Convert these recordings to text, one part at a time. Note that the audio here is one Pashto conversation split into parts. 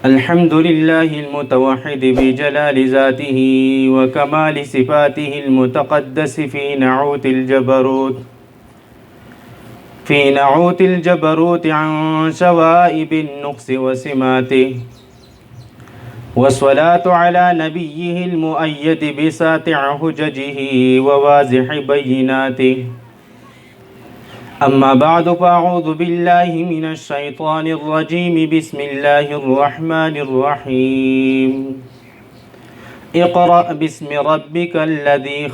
الحمد لله المتوحد بجلال ذاته وكمال صفاته المتقدس في نعوت الجبروت عن شوائب النقص وسماته، والصلاة على نبيه المؤيد بساطع حججه وواضح بيناته. أما بعد فأعوذ بالله من الشيطان الرجيم. بسم الله الرحمن الرحيم. اقرأ باسم ربك الذي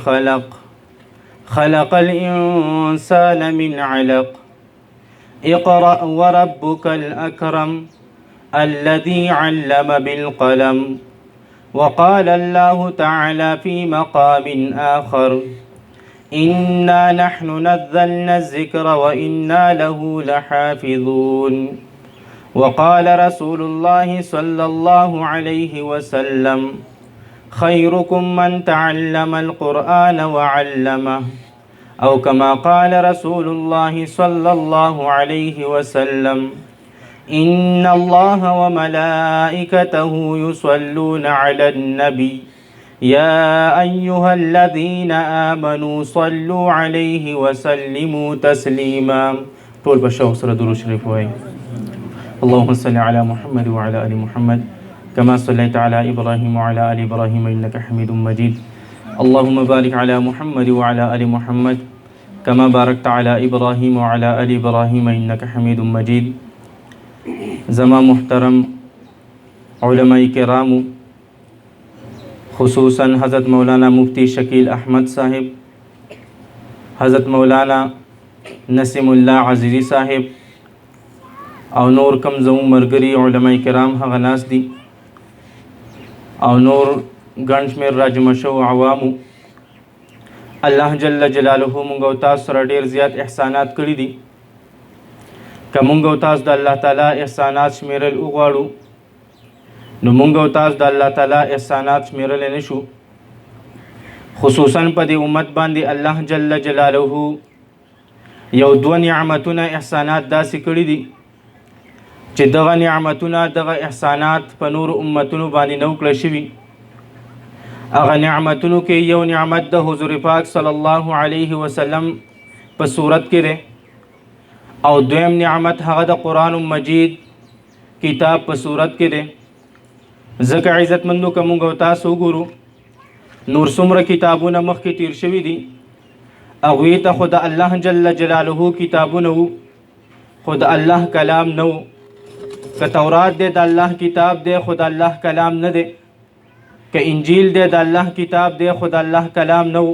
خلق الإنسان من علق. اقرأ وربك الأكرم الذي علم بالقلم. وقال الله تعالى في مقام آخر: إنا نحن نزلنا الذكر وإنا له لحافظون. وقال رسول الله صلى الله عليه وسلم: خيركم من تعلم القرآن وعلمه، أو كما قال رسول الله صلى الله عليه وسلم: إن الله وملائكته يصلون على النبي يا أيها الذين آمنوا صلوا عليه وسلموا تسليما. طول بشوق سورة درود شريف وای. اللهم صل على محمد وعلى آل محمد كما صليت على إبراهيم وعلى آل إبراهيم إنك حميد مجيد. اللهم بارك على محمد وعلى آل محمد كما باركت على إبراهيم وعلى آل إبراهيم إنك حميد مجيد. زما محترم علماء کرامو، خصوصاً حضرت مولانا مفتی شکیل احمد صاحب، حضرت مولانا نسیم الله عزیزی صاحب او نور کم زمون مرګري علماء کرام هغه ناس دي او نور ګڼ شمېر راجمع شوو عوامو. الله جل جلاله مونږ او تاسو سره ډېر زیات احسانات کړي دي. که مونږ او تاسو د الله تعالی احسانات شمیرل وغواړو نو مونږ او تاسو د الله تعالی احسانات شمیرلی نشو. خصوصا په دې امت باندې الله جل جلاله یو دوه نعمتونه احسانات داسې کړي دي چې دغه نعمتونه دغه احسانات په نور امتونو باندې نو کړی شوي. هغه نعمتونو کې یو نعمت د حضور پاک صلی الله علیه وسلم په صورت کې دی، او دویم نعمت هغه د قرآن مجید کتاب په صورت کې دی. ځکه عزتمندو که مونږ او تاسو وګورو نور څومره کتابونه مخکې تیر شوي دي، هغوی ته خو د الله جل جلاله کتابونه وو، خو د الله کلام نه و. که تورات دی د الله کتاب دی خو د الله کلام نه دی، که انجیل دی د الله کتاب دی خو د الله کلام نه و،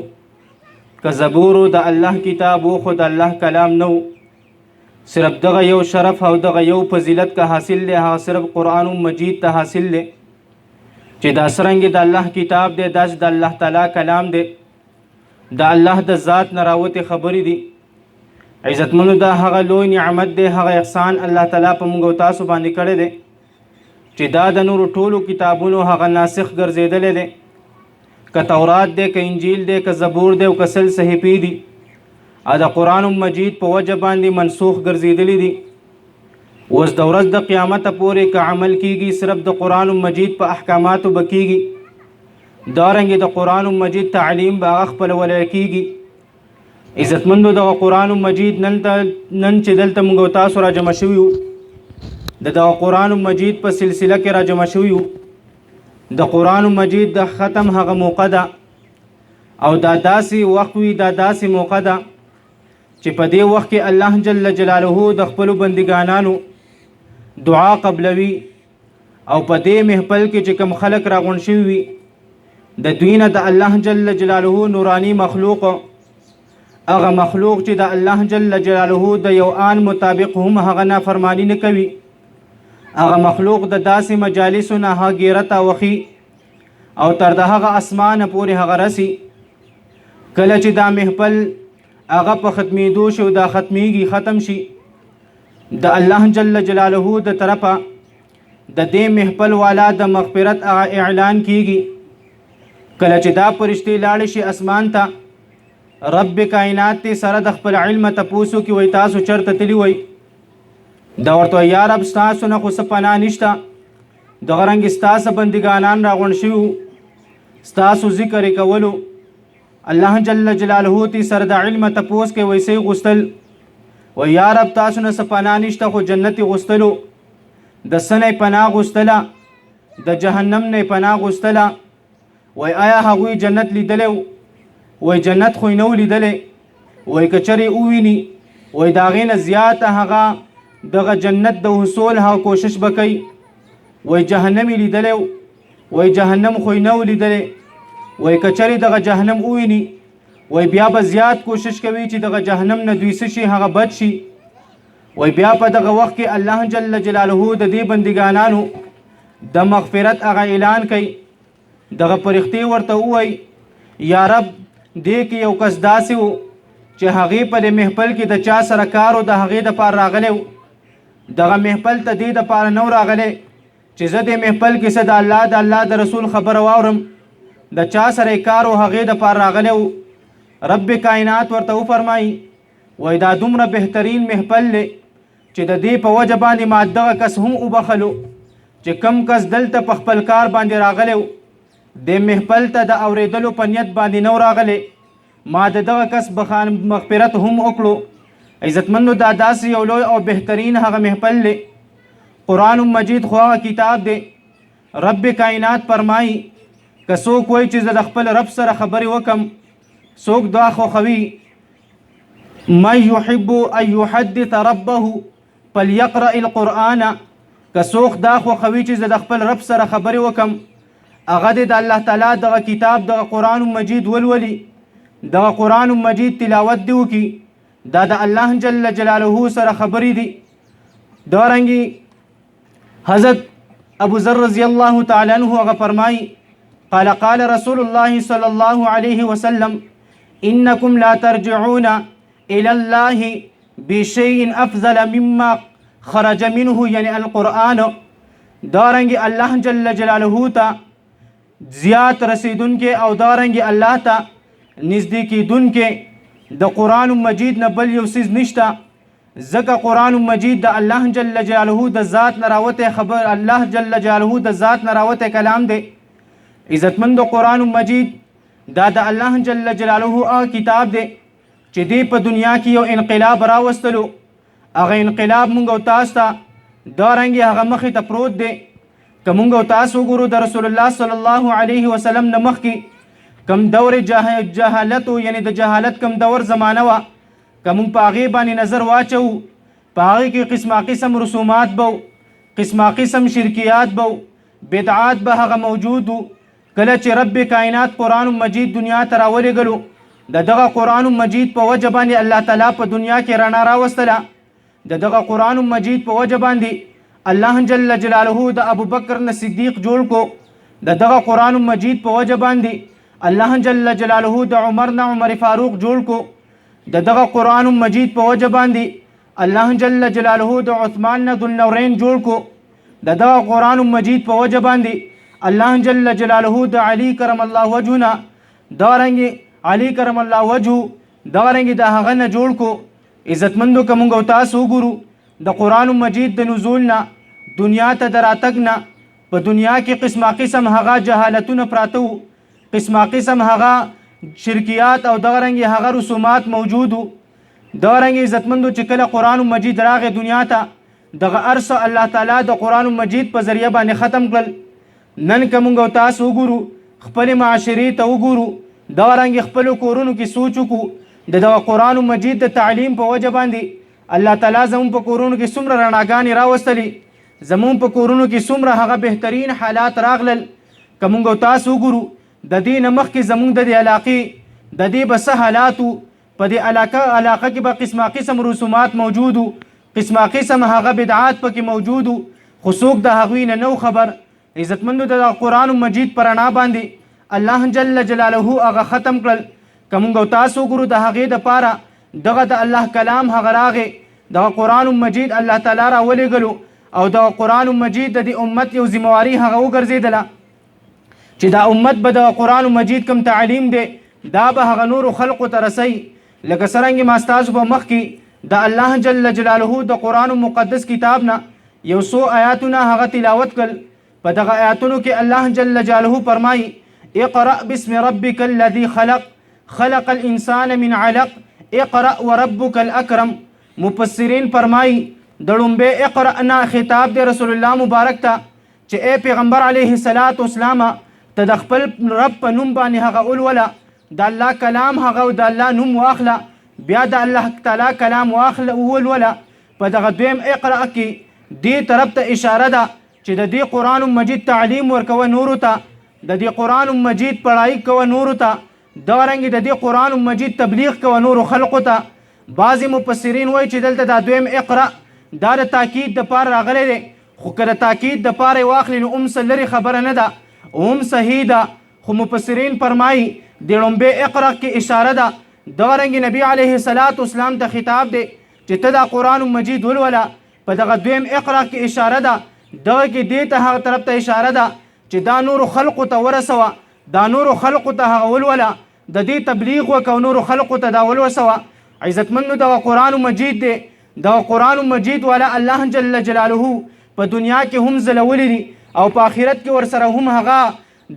که زبور د الله کتاب و خو د الله کلام نه و. صرف دغه یو شرف او دغه یو فضیلت که حاصل دی هغه صرف قرآن مجید ته حاصل دی چې دا څرنګې د الله کتاب دی داسې د الله تعالی کلام دی، د الله د ذات نه راوتې خبرې دي. عزتمنو دا هغه لوی نعمت دی، هغه احسان الله تعالی په موږ او تاسو باندې کړی دی چې دا د نورو ټولو کتابونو هغه ناسخ ګرځېدلی دی. که تورات دی، که انجیل دی، که زبور دی او که سل صحیفې دي، د قرآن مجید په وجه باندې منسوخ ګرځېدلی دي. اوس د ورځ د قیامت پورې که عمل کیږي صرف د قرآن مجید په احکاماتو به کیږي، دارنګې د قرآن مجید تعلیم به هغه خپلولی کیږي. عزتمندو دغه قرآن مجید نن چې دلته موږ او تاسو را جمع شوي یو، د دغه قرآن مجید په سلسله کې را جمع شوي یو. د قرآن مجید د ختم هغه موقع ده او دا داسې وخت وي، دا داسې موقع ده چې په دې وخت کې الله جل جلاله د خپلو بندګانانو دعا قبلوي، او په دې محفل کې چې کوم خلق راغونډ شوي وي د دوی نه د الله جل جلاله نورانی مخلوق، هغه مخلوق چې د الله جل جلاله د یو آن مطابق هم هغه نافرمانی نه کوي، هغه مخلوق د داسې مجالسو نه هغه ګیرت اوخي او تر د هغه اسمانه پورې هغه رسي. کله چې دا محفل هغه په ختمېدو شو، دا ختمیږي، ختم شي، د الله جل جلاله د طرفه د دې محفل والا د مغفرت اعلان کیږي. کله چې دا فرشتي لاړ شي اسمان ته، رب کائنات ته سره د خپل علم تپوسو کې وای تاسو چرته تلی وای، دا ورته یا رب تاسو نه خو څه پناه نشته، دغه رنګ ستاسو بندګانان راغونډ شوي ستاسو ذکر کولو الله جل جلاله تی سره د علم تپوس کې ویسې غوستل و یا رب تاسو نه سپنا نشته خو جنت غوستلو د سنې پناه غوستله د جهنم نه پناه غوستله وای آیا هغوی جنت لیدلی وای جنت خو نه لیدلی وای کچرې وویني وای د هغې نه زیاته هغه دغه جنت د حصول هغه کوشش به کوي وای جهنم یې لیدلی وای جهنم خو نه لیدلی وای کچرې دغه جهنم وویني وای بیا به زیات کوشش کوي چې دغه جهنم نه دوی څه شي هغه بد شي وای بیا په دغه وخت کې الله جل جلاله د دې بندګانانو د مغفرت هغه اعلان کوي دغه پرښتې ورته ووایي یا رب دې کې یو کس داسې و چې هغې په دې محفل کې د چا سره کار و د هغې دپاره راغلی و دغه محفل ته دې دپاره نه و راغلی چې زه دې محفل کې څه د الله د رسول خبره واورم د چا سره کار و هغې دپاره راغلی و رب کائنات ورته وفرمایي وای دا دومره بهترین محفل دی چې د دې په وجه باندې ما دغه کس هم وبخلو چې کم کس دلته په خپل کار باندې راغلی و د محفل ته د اورېدلو په نیت باندې نه راغلی ما د دغه کس مغفرت هم وکړو عزتمندو دا داسې یو لوی او بهترین هغه محفل دی قرآن مجید خو هغه کتاب دی رب کائنات فرمایي که څوک وایي چې زه د خپل رب سره خبرې وکم څوک دا خوښوي من يحب ان يحدث ربه فليقرأ القرآن که څوک دا خوښوي چې زه د خپل رب سره خبرې وکم هغه د الله تعالی دغه کتاب دغه قرآن مجید ولولي دغه قرآن مجید تلاوت دی وکړي دا د الله جل جلاله سره خبرې دي دارنګې حضرت ابو ذر رضی الله تعالی عنہ هغه فرمایي قال قال رسول الله صلى الله عليه وسلم إنكم لا ترجعون إلى الله بشيء أفضل مما خرج منه يعني القرآن دارنګ الله جل جلاله ته زیات رسیدون کې او دارنګ الله ته نزدې کېدون کې د قرآن مجید نه بل یو څیز نشته ځکه قرآن مجید د الله جل جلاله د ذات نه راوتی خبر الله جل جلاله د ذات نه راوتی کلام دی عزتمند قرآن مجید دا د الله جل جلاله هغه کتاب دی چې دی په دنیا کې یو انقلاب راوستلو هغه انقلاب مونږ او تاسو ته دارنګې هغه مخې ته پروت دی که مونږ او تاسو وګورو د رسول الله صلی الله علیه وسلم نه مخکې کم دور جهالت یعنی د جهالت کم دور زمانه وه که مونږ په هغې باندې نظر واچوو په هغې کې قسمه قسم رسومات به قسمه قسم شرکیات به بدعات به هغه موجود و کله چې رب کائنات قرآن مجید دنیا ته راولېږلو د دغه قرآن مجید په وجه باندې الله تعالی په دنیا کې رڼا راوستله د دغه قرآن مجید په وجه باندې الله جل جلاله د ابو بکر نه صدیق جوړ کو د دغه قرآن مجید په وجه باندې الله جل جلاله د عمر نه عمر فاروق جوړ کو د دغه قرآن مجید په وجه باندې الله جل جلاله د عثمان نه ذوالنورین جوړ کو د دغه قرآن مجید په وجه باندې الله جل جلاله د علی کرم الله وجهنا دارنګ علی کرم الله وجهه دارنګ د هغه نه جوړ کو عزتمندو که مونږ او تاسو وګورو د قرآن مجید د نزول نه دنیا ته د راتګ نه په دنیا کې قسمه قسم هغه جهالتونه پراته وو قسمه قسم هغه شرکیات او دارنګ هغه رسومات موجود وو دارنګ عزتمندو چې کله قرآن مجید راغی دنیا ته دغه ارس الله تعالی د قرآن مجید په ذریعه باندې ختم کړل نن که مونږ او تاسو وګورو خپلې معاشرې ته وګورو دارنګې خپلو کورونو کې سوچ وکړو د دغه قرآن مجید د تعلیم په وجه باندې الله تعالی زمون په کورونو کې څومره رڼاګانې راوستلې زمون په کورونو کې څومره هغه بهترین حالات راغلل که مونږ او تاسو وګورو د دې نه مخکې زمونږ د دې علاقې د دې به څه حالات وو په دې علاقه کې به قسمه قسم رسومات موجود وو قسمه قسم هغه بدعات پکې موجود وو خو څوک د هغوی نه نو خبر عزتمندو د قرآن مجید پر رڼا باندې الله جل جلاله هغه ختم کړل که مونږ او تاسو وګورو د هغې دپاره دغه د الله کلام هغه راغی دغه قرآن مجید الله تعالی راولېږلو او دغه قرآن مجید د دې امت یو ذمواري هغه وګرځېدله چې دا امت به د قرآن مجید کوم تعلیم دی دا به هغه نورو خلقو ته رسوي لکه څرنګې ما ستاسو په مخکې د الله جل جلاله د قرآن مقدس کتاب نه یو څو آیاتونه هغه تلاوت کړل په دغه آیاتونو کې الله جل جلاله فرمایي اقرأ باسم ربك الذي خلق الانسان من علق اقرأ وربك الاکرم. مفسرین فرمایي د لومبه اقرأ نه خطاب دی رسول الله مبارک ته چې اے پیغمبر علیه الصلاۃ والسلام ته د خپل رب په نوم باندې هغه اولوله د الله کلام هغه د الله نوم واخله بیا د الله تعالی کلام واخله اولوله. په دغه دویم اقرأ کې دې طرف ته اشاره ده چې د دې قرآن مجید تعلیم ورکوه نورو ته، د دې قرآن مجید پڑھائی کوه نورو ته، دغه رنګې د دې قرآن مجید تبلیغ کوه نورو خلقو ته. بعضې مفسرین وایي چې دلته دا دویم اقرأ دا د تاکید دپاره راغلی دی، خو که د تاکید دپاره یې واخلي نو هم څه لرې خبره نه ده، هم صحیح ده. خو مفسرین فرمایي د لومبې اقرأ کې اشاره ده. دغه رنګې نبي علیه الصلاۃ والسلام ته خطاب دی چې ته دا قرآن مجید ولوله. په دغه دویم اقرأ کې اشاره ده، دغه کې دې ته هغه طرف ته اشاره ده چې دا نورو خلقو ته ورسوه، دا نورو خلقو ته هغه ولوله، د دې تبلیغ وکړه نورو خلقو ته دا ولوسوه. عزتمندو دغه قرآن مجید دی، دغه قرآن مجید والا الله جل جلاله په دنیا کې هم ځلولی دي او په آخرت کې ورسره هم هغه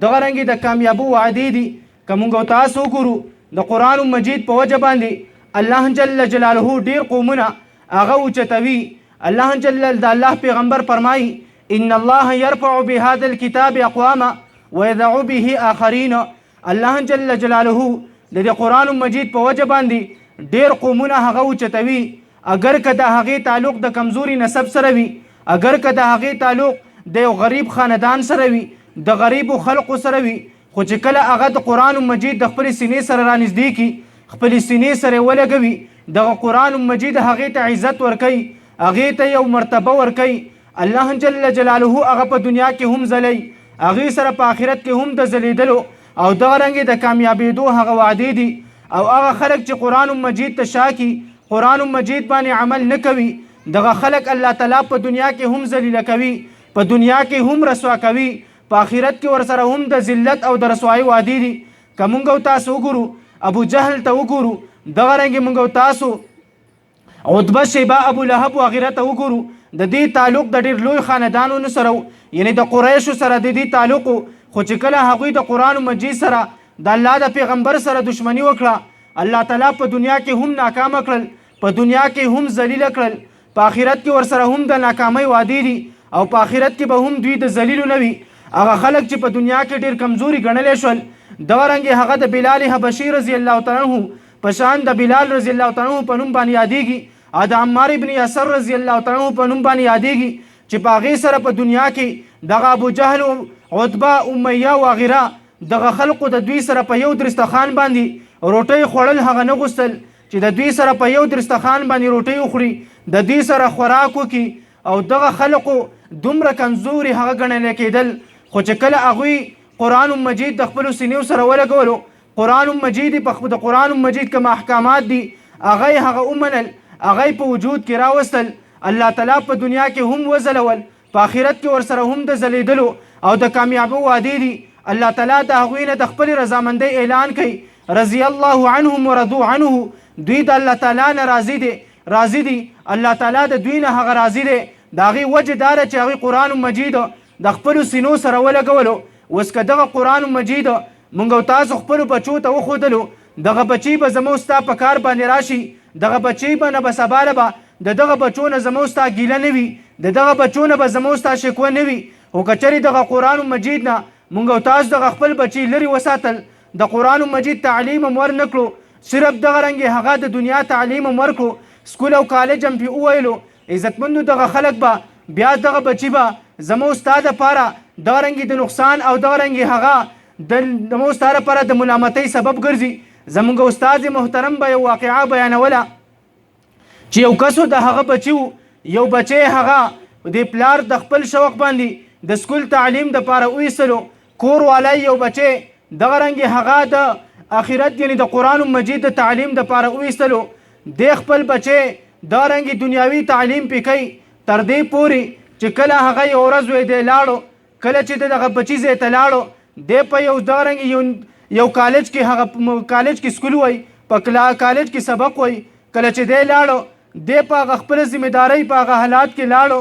دغه رنګې د کامیابو وعدې دي. که موږ تاسو وګورو د قرآن مجید په وجه باندې الله جل جلاله ډیر قومونه هغه اوچتوي. الله جل د الله پیغمبر فرمایي ان الله يرفع بهذا الكتاب اقواما ويضع به آخرین. الله جل جلاله د دې قرآن مجید په وجه باندې ډیر قومونه هغه اوچتوي، اگر که د هغې تعلق د کمزوري نسب سره وي، اگر که د هغې تعلق د یو غریب خاندان سره وي، د غریبو خلقو سره وي، خو چې کله هغه د قرآن مجید د خپلې سینې سره رانږدې کړي، خپلې سینې سره ولګوي، دغه قرآن مجید هغې ته عزت ورکوي، هغې ته یو مرتبه ورکوي. الله جل جلاله هغه په دنیا کې هم ځلی، هغې سره په آخرت کې هم د ځلیدلو او دغه رنګې د کامیابېدو هغه وعدې دي. او هغه خلک چې قرآن مجید ته شاکي، قرآن مجید باندې عمل نه کوي، دغه خلک الله تعالی په دنیا کې هم ذلیله کوي، په دنیا کې هم رسوا کوي، په آخرت کې ورسره هم د ذلت او د رسوایي وعدې دي. که موږ او تاسو وګورو ابو جهل ته وګورو، دغه رنګې موږ او تاسو عتبه شیبه ابو لهب وغیره ته وګورو، د دې تعلق د ډېر لوی خاندانونو سره یعنی د قریشو سره د دې تعلق، خو چې کله هغوی د قرآن مجید سره د الله د پیغمبر سره دشمنی وکړه، الله تعالی په دنیا کې هم ناکامه کړل، په دنیا کې هم ذلیله کړل، په آخرت کې ورسره هم د ناکامۍ وعدې دي او په آخرت کې به هم دوی د ذلیلو نه وي. هغه خلک چې په دنیا کې ډېر کمزوري ګڼلی شول، دغه رنګې هغه د بلال حبشي رضی الله تعالی عنه په شان د بلال رضی الله تعالی عنه په نوم باندې یادېږي، او د عمار ابن یاسر رضی الله تعالی عنه په نوم باندې یادېږي چې په هغې سره په دنیا کې دغه ابو جهل عتبه امیه وغیره دغه خلقو د دوی سره په یو درستخان باندې روټۍ خوړل هغه نه غوښتل چې د دوی سره په یو درستخان باندې روټۍ وخوري، د دوی سره خوراک وکړي، او دغه خلقو دومره کمزوري هغه ګڼل کېدل. خو چې کله هغوی قرآن مجید د خپلو سینیو سره ولګولو، قرآن مجید د قرآن مجید کوم احکامات دي هغه یې هغه ومنل، هغه یې په وجود کې راوستل، الله تعالی په دنیا کې هم وځلول، په آخرت کې ورسره هم د ځلیدلو او د کامیابو وعدې دي. الله تعالی د هغوی نه د خپلې رضامندۍ اعلان کوي، رضی الله عنهم ورضوا عنه، دوی د الله تعالی نه راضي دي، الله تعالی د دوی نه هغه راضي دی. د هغې وجه دا ده چې هغوی قرآن مجید د خپلو سینو سره ولګولو. اوس که دغه قرآن مجید موږ او تاسو خپلو بچو ته وښودلو، دغه بچی به زموږ ستا په کار باندې راشي، دغه بچی به نه به سبا نه به د دغه بچو نه زموږ ستا ګیله نه وي، د دغه بچو نه به زموږ ستا شکوه نه وي. خو که چېرې دغه قرآن مجید نه موږ او تاسو دغه خپل بچی لرې وساتل، د قرآن مجید تعلیم هم ور نه کړو، صرف دغه رنګې هغه د دنیا تعلیم هم ورکړو، سکول او کالج هم پرې وویلو، عزتمندو دغه خلک به بیا دغه بچی به زموږ ستا دپاره دغه رنګې د نقصان او دغه رنګې هغه زموږ ستا لپاره د ملامتۍ سبب ګرځي. زموږ استاد محترم به یو واقعه بیانوله چې یو کس د هغه بچي و، یو بچی هغه د پلار د خپل شوق باندې د سکول تعلیم دپاره وایستلو، کور والی یو بچی دغه رنګې هغه د آخرت یعنی د قرآن مجید د تعلیم دپاره وایستلو، د خپل بچی دا رنګې دنیاوي تعلیم پې کوي، تر دې پورې چې کله هغه یو ورځ وی دی لاړو، کله چې د دغه بچي ځای ته لاړو، دی په یو دا رنګې یو کالج کې هغه کالج کې سکول وی، په کالج کې سبق وی، کله چې دی لاړو دی په هغه خپله ذمهدارۍ په هغه حالات کې لاړو،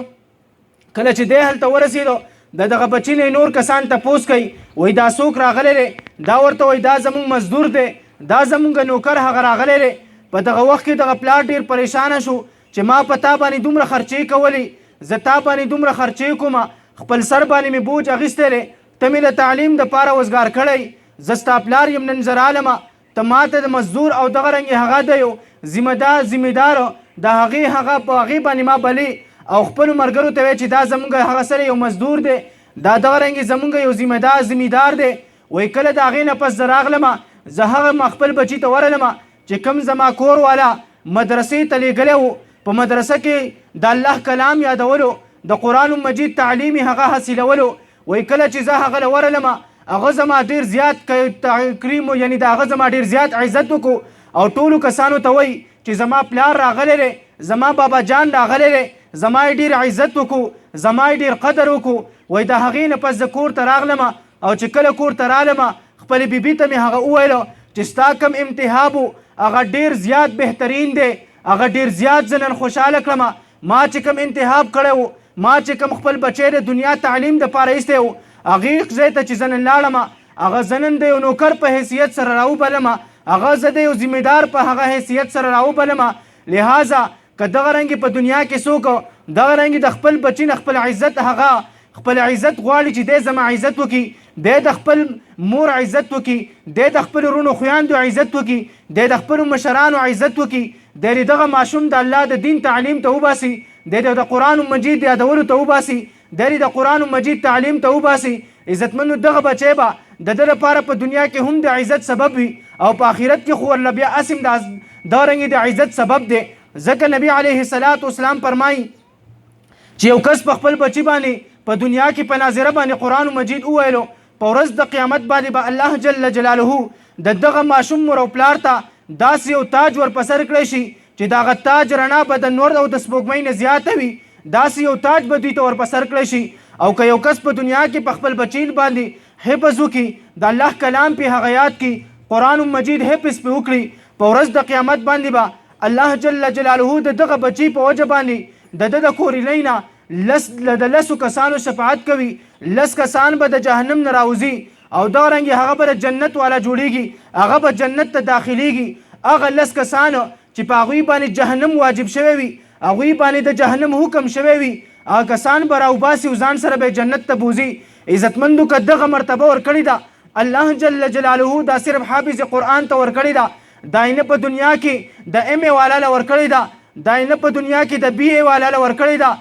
کله چې دی هلته ورسېدو دغه بچی نه نور کسان تپوس کوي وای دا څوک راغلی دی دا ورته وای دا زمونږ مزدور دی دا زمونږ نوکر هغه راغلی دی په دغه وخت کې دغه پلار ډېر پریشانه شو چې ما په تا باندې دومره خرچې کولې زه تا باندې دومره خرچې کوم خپل سر باندې مې بوج اخیستی دی ته مې د تعلیم دپاره وزګار کړی زه ستا پلار یم نن زه رالمه ته ما ته د مزدور او دغه رنګې هغه د یو ذمهدار د هغه په هغې باندې ما بلې او خپلو ملګرو ته وایي چې دا زمونږ هغه سره یو مزدور دی دا دغه رنګې زمونږ یو ذمهدار دی وایي کله د هغې نه پس زه راغلمه زه هغه خپل بچي ته ورغلمه چې کوم زما کور والا مدرسې ته لیږلی و په مدرسه کې د الله کلام یادولو د قرآن مجید تعلیمي هغه حاصلولو وایي کله چې زه هغه له ورغلمه هغه زما ډېر زیات تکریم یعنی د هغه زما ډېر زیات عزت وکړو او ټولو کسانو ته وایي چې زما پلار راغلی دی زما بابا جان راغلی دی زما یې ډېر عزت وکړو زما یې ډېر قدر وکړو وایي د هغې نه پس زه کور ته راغلمه او چې کله کور ته رالمه خپلې بیبي ته مې هغه وویلو چې ستا کوم امتحاب و هغه ډېر زیات بهترین دی هغه ډېر زیات زه نن خوشحاله کړمه ما چې کوم انتخاب کړی و ما چې کوم خپل بچی د دنیا تعلیم دپاره ایستی و هغې ځای ته چې زه نن لاړمه هغه زه نن د یو نوکر په حیثیت سره راوبلمه هغه زه د یو ذمهدار په هغه حیثیت سره راوبلمه لہذا که دغه رنګې په دنیا کې څوک دغه رنګې د خپل بچي نه خپل عزت هغه خپل عزت غواړي چې دی زما عزت وکړي دی د خپل مور عزت وکړي دی د خپلو وروڼو خویندو عزت وکړي دی د خپلو مشرانو عزت وکړي دی دغه ماشوم د الله د دین تعلیم ته وباسي دی د قرآن مجید یادولو ته وباسي دی د قرآن مجید تعلیم ته وباسي عزتمندو دغه بچی به د ده لپاره په دنیا کې هم د عزت سبب وي او په آخرت کې خو ورله بیا اسم دا رنګې د عزت سبب دی ځکه نبي علیه الصلاة والسلام فرمایي چې یو کس په خپل بچي باندې په دنیا کې په ناظره باندې قرآن مجید وویلو په ورځ د قیامت باندې به الله جل جلاله د دغه ماشوم مور او پلار ته داسې یو تاج ور په سر کړی شي چې د هغه تاج رڼا به د نور او د سپوږمۍ نه زیاته وي داسې یو تاج به دوی ته ور په سر کړی شي او که یو کس په دنیا کې په خپل بچی باندې حفظ وکړي د الله کلام پې هغه یاد کړي قرآن مجید حفظ پې وکړي په ورځ د قیامت باندې به الله جل جلاله د دغه بچی په وجه باندې د ده د کورنۍ نه د لسو کسانو شفاعت کوي لس کسان به د جهنم نه راوځي او دا رنګې هغه به د جنت والا جوړیږي هغه به جنت ته داخلیږي هغه لس کسانو چې په هغوی باندې جهنم واجب شوی وي هغوی باندې د جهنم حکم شوی وي هغه کسان به راوباسي او ځان سره به جنت ته بوځي عزتمندو که دغه مرتبه ورکړې ده الله جل جلاله دا صرف حافظ قرآن ته ورکړې ده دا یې نه په دنیا کې د ام ای والا له ورکړې ده دا یې نه په دنیا کې د بی ای والا له ورکړې ده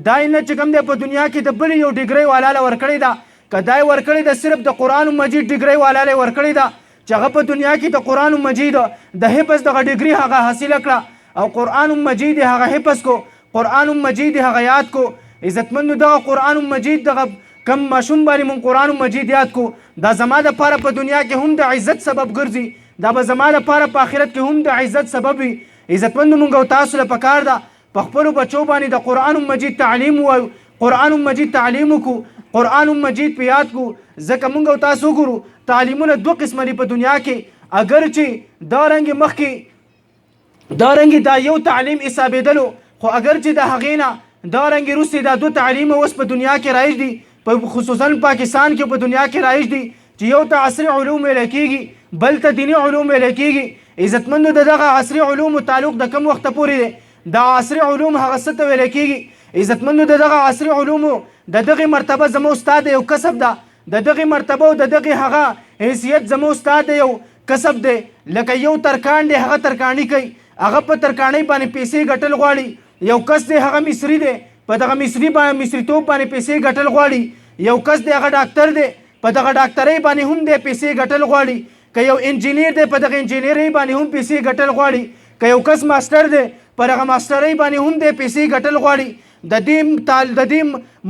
دا یې نه چې کوم دی په دنیا کې د بل یو ډګرۍ والا له ورکړې ده که دا یې ورکړې ده صرف د قرآن مجید ډګرۍ والا له ورکړې ده چې هغه په دنیا کې د قرآن مجید د حفظ دغه ډګري هغه حاصله کړه او قرآن مجید هغه حفظ کو قرآن مجید هغه یاد کو عزتمندو دغه قرآن مجید دغه کم ماشوم باندې مونږ قرآن مجید یاد کو دا زما دپاره په دنیا کې هم د عزت سبب ګرځي دا به زما دپاره په آخرت کې هم د عزت سبب وي عزتمندو مونږ او تاسو له پکار ده په خپلو بچو باندې د قرآن مجید تعلیم ووایو قرآن مجید تعلیم وکړو قرآن مجید په یاد کو ځکه مونږ او تاسو وګورو تعلیمونه دوه قسمه دي په دنیا کې اگر چې دا رنګې مخکې دا رنګې دا یو تعلیم حسابېدلو خو اگر چې د هغې نه دا رنګې وروسته دا دوه تعلیم اوس په دنیا کې رایج دي په خصوصا پاکستان کې په دنیا کې رایج دي چې یو ته عصري علوم ویلی کېږي بل ته دیني علوم ویلی کېږي عزتمندو د دغه عصري علومو تعلق د کوم وخته پورې دی دا عصري علوم هغه څه ته ویلی کېږي عزتمندو د دغه عصري علومو د دغې مرتبه زموږ استاد یو کسب ده د دغې مرتبه او د دغې هغه حیثیت زموږ استاد یو کسب دی لکه یو ترکاڼ دی هغه ترکاڼي کوي هغه په ترکاڼۍ باندې پیسې ګټل غواړي یو کس دی هغه مصري دی په دغه مصریتوب باندې پیسې ګټل غواړي یو کس دی هغه ډاکټر دی په دغه ډاکټرۍ باندې هم دی پیسې ګټل غواړي که یو انجینیر دی په دغه انجینرۍ باندې هم پیسې ګټل غواړي که یو کس ماسټر دی پر هغه ماسټرۍ باندې هم دی پیسې ګټل غواړي د دې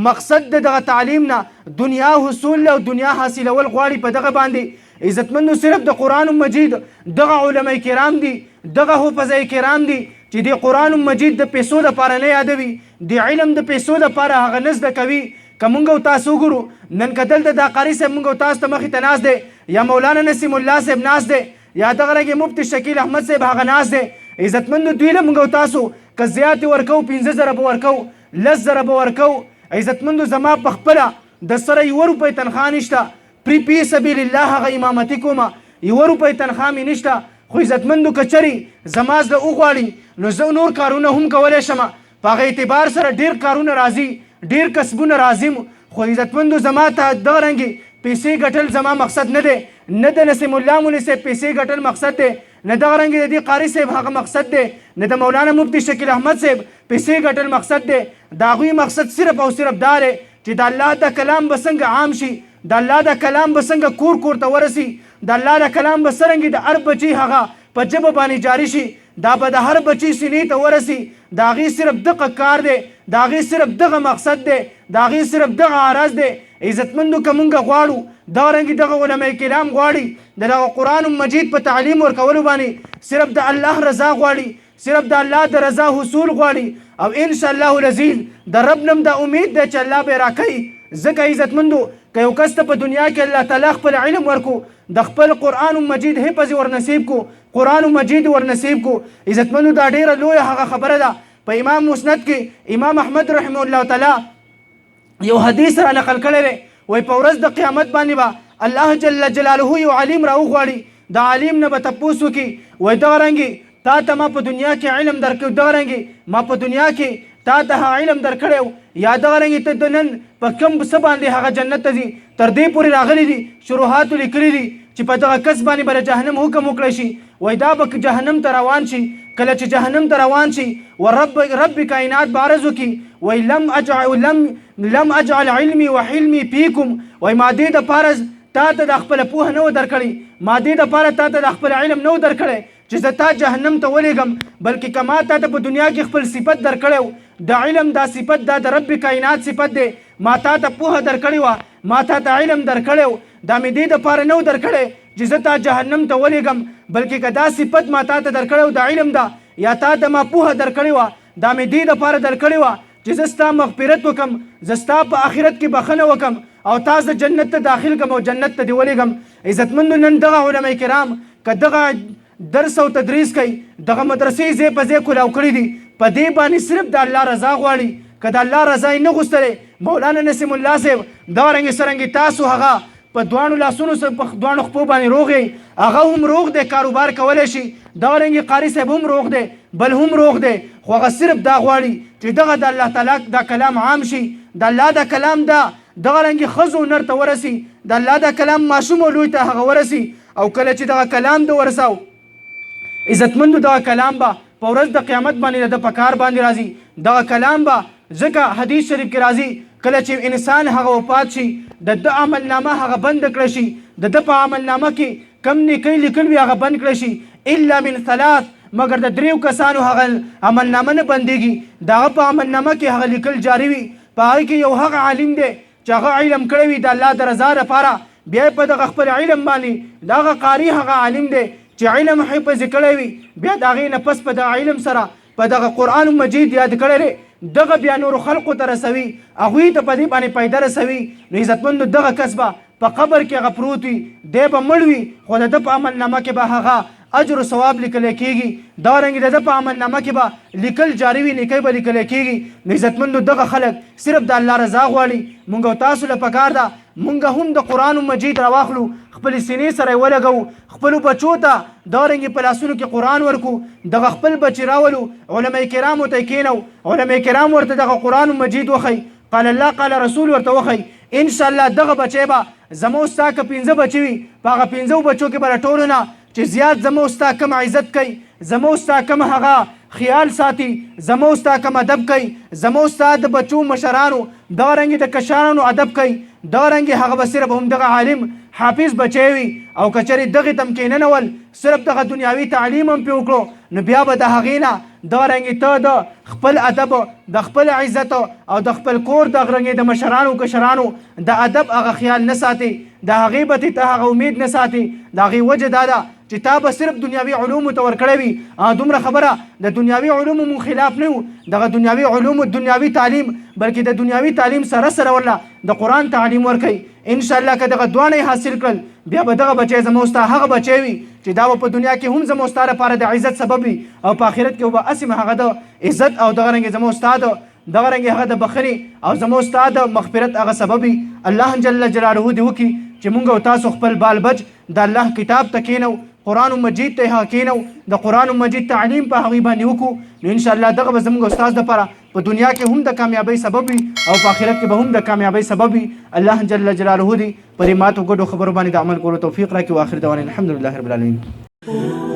مقصد د دغه تعلیم نه دنیا حصول او دنیا حاصلول غواړي په دغه باندې عزتمندو صرف د قرآن مجید دغه علماء کرام دي دغه حفظای کرام دي چې د قرآن مجید د پیسو دپاره نه یادوي د علم د پیسو دپاره هغه نه زده کوي که مونږ او تاسو وګورو نن که دلته دا قاري صاحب مونږ او تاسو ته مخې ته ناست دی یا مولانا نسیم الله صاحب ناست دی یا دغه رنګې مفتی شکیل احمد صاحب هغه ناست دی عزتمندو دوی له مونږ او تاسو که زیاتې ورکوو 15,000 به ورکوو 10,000 به ورکوو عزتمندو زما په خپله د سره 1 روپۍ تنخوا نشته پی سبیل الله هغه امامتي کومه 1 روپۍ تنخوا مې نشته خو عزتمندو کچري زما زړه وغواړي نو زه نور کارونه هم کولی شم په هغه اعتبار سره ډېر کارونه راځي ډېر کسبونه راځي خو عزتمندو زما ته دغه رنګې پیسې ګټل زما مقصد نه دی نه د نسیم الله مولوي صاحب پیسې ګټل مقصد دی نه دغه رنګې د دې قاري صاحب هغه مقصد دی نه د مولانا مفتی شکیل احمد صاحب پیسې ګټل مقصد دی د هغوی مقصد صرف او صرف دا دی چې د الله د کلام به څنګه عام شي د الله د کلام به څنګه کور کور ته ورسي د الله د کلام به څرنګې د هر بچي هغه په ژبه باندې جاري شي دا به د هر بچي سینې ته ورسي د هغې صرف دغه کار دی د هغې صرف دغه مقصد دی د هغې صرف دغه عرض دی عزتمندو که مونږ غواړو دغه رنګې دغه علما کرام غواړي د دغه قرآن مجید په تعلیم ورکولو باندې صرف د الله رضا غواړي صرف د الله د رضا حصول غواړي او انشاءالله العزیز د رب نم د امید دی چې الله به راکوي ځکه عزتمندو که یو کس ته په دنیا کې الله تعالی خپل علم ورکو د خپل قرآن مجید حفظ ورنصیب کو قرآن مجید ورنصیب کو عزتمندو دا ډیره لویه هغه خبره ده په امام مسند کې امام احمد رحمه الله تعالی یو حدیث را نقل کړی دی وایي په ورځ د قیامت باندې به الله جل جلاله یو عالم راوغواړي د عالم نه به تپوس وکړي وایي دغه رنګې تا ته ما په دنیا کې علم درکړی دغه رنګې ما په دنیا کې تا ته علم درکړی یا دغه رنګې ته د نن په کوم څه باندې هغه جنت ته ځي تر دې پورې راغلی دي شروحاتو لیکلي دي چې په دغه کس باندې به د جهنم حکم وکړی شي وایي دا به جهنم ته روان شي کله چې جهنم ته روان شي رب کائنات به عرض وکړي وایي لم اجعل علمي وحلمي فيكم وایي ما دې دپاره تا ته د خپله پوهه نه و درکړې ما دې دپاره تا ته د خپل علم نه و درکړی چې زه تا جهنم ته ولېږم بلکې که ما تا ته په دنیا کې خپل صفت درکړی د علم دا صفت دا د رب کائنات صفت دی ما تا ته پوهه درکړې وه ما تا ته علم درکړی دا مې دې دپاره نه و درکړی چې زه تا جهنم ته ولېږم بلکې که دا صفت ما تا ته درکړی د علم دا یا تا ته ما پوهه درکړې وه دا مې دې دپاره درکړې وه چې زه ستا مغفرت وکم زه ستا په آخرت کې بخښنه وکم او تا زه جنت ته داخل کم او جنت ته دې ولېږم عزتمندو نن دغه علما کرام که دغه درس او تدریس کوي دغه مدرسې ځای په ځای کلاو کړي دي په دې باندې صرف د الله رضا غواړي که د الله رضا یې نه غوښتلی مولانا نسیم الله صاحب دغه رنګې څرنګې تاسو هغه په دواړو لاسونو سره په دواړو خپو باندې روغ یې هغه هم روغ دی کاروبار کولی شي دغه رنګې قاري صاحب هم روغ دی بل هم روغ دی خو هغه صرف دا غواړي چې دغه د الله تعالی دا کلام عام شي د الله دا کلام دا دغه رنګې ښځو نر ته ورسي د الله دا کلام ماشوم او لوی ته هغه ورسي او کله چې دغه کلام د ورساو عزتمندو دغه کلام به په ورځ د قیامت باندې د په کار باندې راځي دغه کلام به ځکه حدیث شریف کې راځي کله چې انسان هغه وفات شي د عمل نامه هغه بند کړی شي د په عمل نامه کې کم نیکۍ لیکل وي هغه بند کړی شي الا من ثلاث مگر د 3 کسانو هغه عمل نامه نه بندېږي دغه په عمل نامه کې هغه لیکل جاري وي په هغې کې یو هغه عالم دی چې هغه علم کړی وي د الله د رضا لپاره بیا په دغه خپل علم باندې دغه قاري هغه عالم دی چې علم حفظ کړی وي بیا د هغې نه پس په دغه علم سره په دغه قرآن مجید یاد کړی دی دغه بیا نورو خلقو ته رسوي هغوی ته په دې باندې پیدا رسوي نو عزتمندو دغه کس به په قبر کې هغه پروت وي دی به مړ وي خو د ده په عمل نامه کې به هغه اجر و ثواب لیکل کېږي دا رنګې د ده په عمل نامه کې به لیکل جاري وي نیکۍ به لیکل کېږي نو عزتمندو دغه خلک صرف د الله رضا غواړي مونږ او تاسو له پکار ده مونږ هم د قرآن مجید راواخلو خپل سینې سره یې ولګو خپلو بچو ته دا رنګې په لاسونو کې قرآن ورکو دغه خپل بچي راولو علما کرامو ته کېنو علما کرام ورته دغه قرآن مجید وښی قال الله قال رسول ورته وښی انشاءالله دغه بچی به زموږ ستا که 15 بچي وي په هغه 15 بچو کې به له ټولو نه چې زیات زموږ ستا کم عزت کوي زموږ ستا کم هغه خیال ساتي زموږ ستا کم ادب کوي زموږ ستا د بچو مشرانو دغه رنګې د کشرانو ادب کوي دغه رنګې هغه به صرف هم دغه عالم حافظ بچی وي او که چېرې دغې ته هم کېننول صرف دغه دنیاوي تعلیم هم پرې وکړو نو بیا به د هغې نه دغه رنګې ته د خپل ادب د خپل عزت او د خپل کور دغه رنګې د مشرانو کشرانو د ادب هغه خیال نه ساتي د هغې به ته هغه امید نه ساتي د هغې وجه دا ده چې تا به صرف دنیاوي علومو ته ورکړی وي دومره خبره د دنیاوي علومو مون خلاف نه یو دغه دنیاوي علومو دنیاوي تعلیم بلکې د دنیاوي تعلیم سره سره ورله د قرآن تعلیم ورکوي انشاءالله که دغه دواړه حاصل کړل بیا به دغه بچی زموږ ستا هغه بچی وي چې دا به په دنیا کې هم زموږ ستا لپاره د عزت سبب وي او په آخرت کې به اسیم هغه د عزت او دغه رنګې زموږ ستا د دغه رنګ هغه د بخښنې او زموږ ستا د مغفرت هغه سبب وي. الله جل جلاله دې وکړي چې موږ او تاسو خپل بال بچ د الله کتاب ته کینو، قرآن مجید ته کینو، د قرآن مجید تعلیم په هغې باندې وکړو، نو انشاءالله دغه به زموږ استاد دپاره په دنیا کې هم د کامیابۍ سبب وي او په آخرت کې به هم د کامیابۍ سبب وي. الله جل جلاله دې په دې ماتو ګډو خبرو باندې د عمل کولو توفیق راکړي. واخر دعوانا الحمدلله رب العالمین.